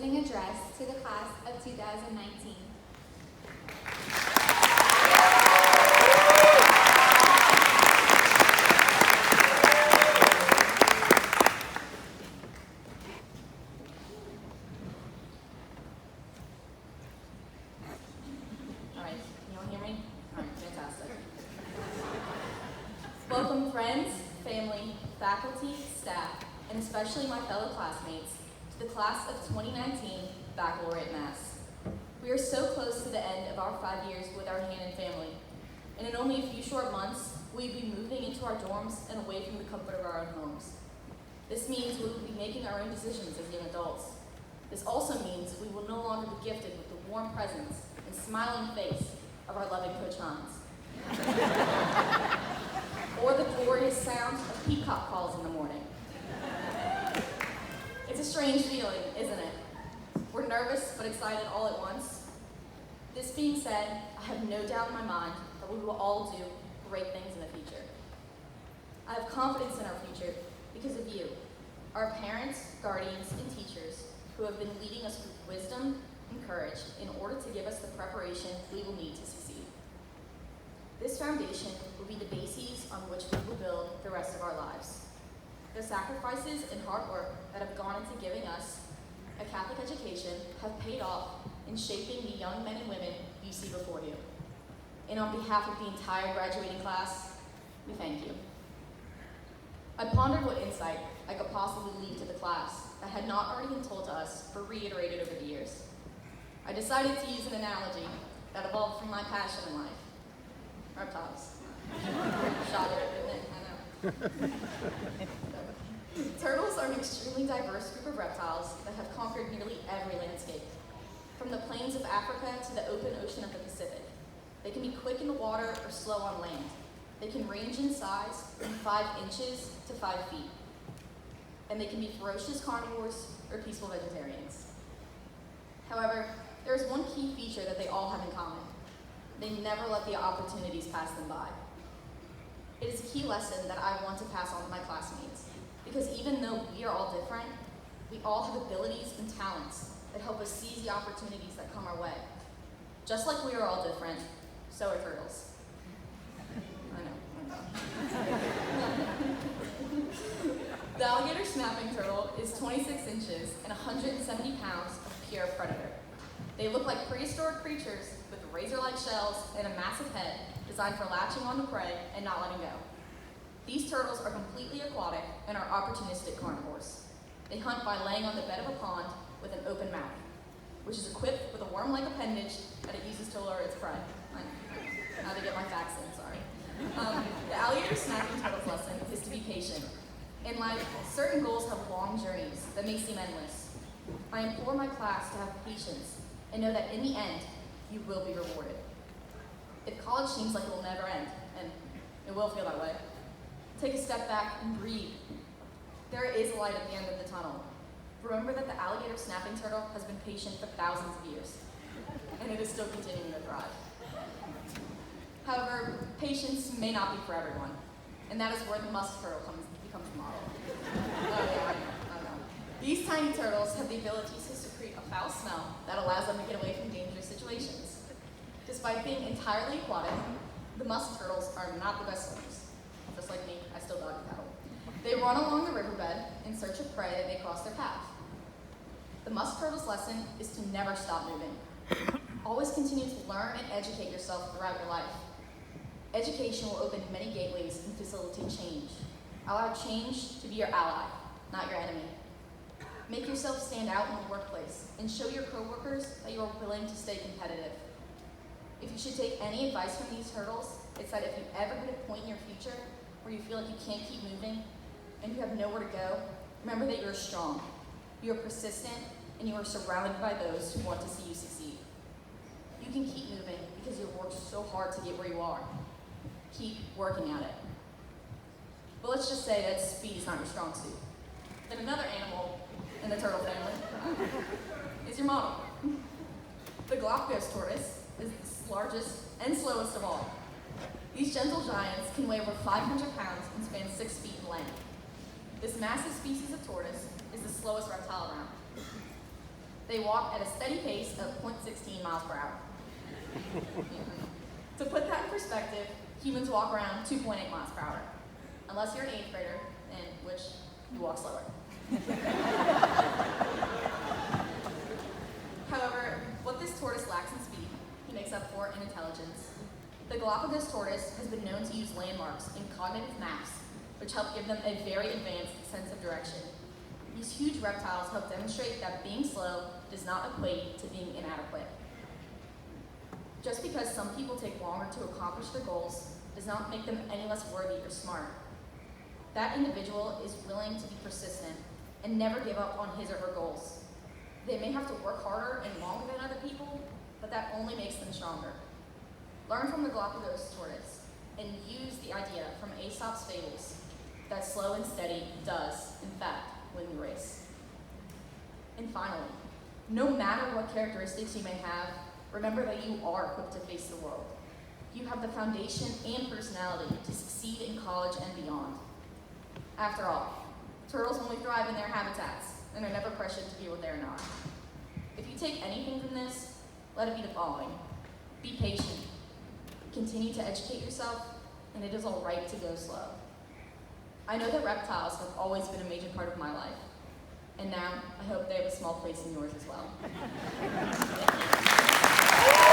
opening address to the class of 2019. All right, can you all hear me? All right, fantastic. Welcome friends, family, faculty, staff, and especially my fellow classmates to the class of 2019 Baccalaureate Mass. We are so close to the end of our 5 years with our HANNAN family, and in only a few short months, we'll be moving into our dorms and away from the comfort of our own homes. This means we will be making our own decisions as young adults. This also means we will no longer be gifted with the warm presence and smiling face of our loving Coach Hans, or the glorious sound of peacock calls in the morning. It's a strange feeling, isn't it? We're nervous but excited all at once. This being said, I have no doubt in my mind that we will all do great things in the future. I have confidence in our future because of you, our parents, guardians, and teachers who have been leading us with wisdom and courage in order to give us the preparation we will need to succeed. This foundation will be the bases on which we will build the rest of our lives. The sacrifices and hard work that have gone into giving us a Catholic education have paid off in shaping the young men and women you see before you. And on behalf of the entire graduating class, we thank you. I pondered what insight I could possibly leave to the class that had not already been told to us but reiterated over the years. I decided to use an analogy that evolved from my passion in life. Reptiles. Shocker, isn't it? I know. Turtles are an extremely diverse group of reptiles that have conquered nearly every landscape, from the plains of Africa to the open ocean of the Pacific. They can be quick in the water or slow on land. They can range in size from 5 inches to 5 feet. And they can be ferocious carnivores or peaceful vegetarians. However, there is one key feature that they all have in common. They never let the opportunities pass them by. It is a key lesson that I want to pass on to my classmates, because even though we are all different, we all have abilities and talents that help us seize the opportunities that come our way. Just like we are all different, so are turtles. I know. The alligator snapping turtle is 26 inches and 170 pounds of pure predator. They look like prehistoric creatures with razor-like shells and a massive head designed for latching onto prey and not letting go. These turtles are completely aquatic and are opportunistic carnivores. They hunt by laying on the bed of a pond with an open mouth, which is equipped with a worm-like appendage that it uses to lure its prey. I had to get my facts in, sorry. The alligator snapping turtle's lesson is to be patient. In life, certain goals have long journeys that may seem endless. I implore my class to have patience and know that in the end, you will be rewarded. If college seems like it will never end, and it will feel that way, take a step back and breathe. There is a light at the end of the tunnel. Remember that the alligator snapping turtle has been patient for thousands of years, and it is still continuing to thrive. However, patience may not be for everyone, and that is where the musk turtle becomes the model. Oh yeah, I know. These tiny turtles have the ability to secrete a foul smell that allows them to get away from dangerous situations. Despite being entirely aquatic, the musk turtles are not the best swimmers. Just like me, I still doggy paddle. They run along the riverbed in search of prey that may cross their path. The musk turtle's lesson is to never stop moving. Always continue to learn and educate yourself throughout your life. Education will open many gateways and facilitate change. Allow change to be your ally, not your enemy. Make yourself stand out in the workplace and show your coworkers that you are willing to stay competitive. If you should take any advice from these turtles, it's that if you ever hit a point in your future where you feel like you can't keep moving and you have nowhere to go, remember that you're strong, you are persistent, and you are surrounded by those who want to see you succeed. You can keep moving because you've worked so hard to get where you are. Keep working at it. But let's just say that speed is not your strong suit. Then another animal in the turtle family is your model. The Galapagos tortoise is the largest and slowest of all. These gentle giants can weigh over 500 pounds and span 6 feet in length. This massive species of tortoise is the slowest reptile around. They walk at a steady pace of 0.16 miles per hour. To put that in perspective, humans walk around 2.8 miles per hour. Unless you're an 8th grader, in which you walk slower. However, what this tortoise lacks in speed, he makes up for in intelligence. The Galapagos tortoise has been known to use landmarks in cognitive maps, which help give them a very advanced sense of direction. These huge reptiles help demonstrate that being slow does not equate to being inadequate. Just because some people take longer to accomplish their goals does not make them any less worthy or smart. That individual is willing to be persistent and never give up on his or her goals. They may have to work harder and longer than other people, but that only makes them stronger. Learn from the Galapagos tortoise and use the idea from Aesop's fables that slow and steady does, in fact, win the race. And finally, no matter what characteristics you may have, remember that you are equipped to face the world. You have the foundation and personality to succeed in college and beyond. After all, turtles only thrive in their habitats and are never pressured to be what they are not. If you take anything from this, let it be the following. Be patient. Continue to educate yourself, and it is all right to go slow. I know that reptiles have always been a major part of my life, and now I hope they have a small place in yours as well. Thank you.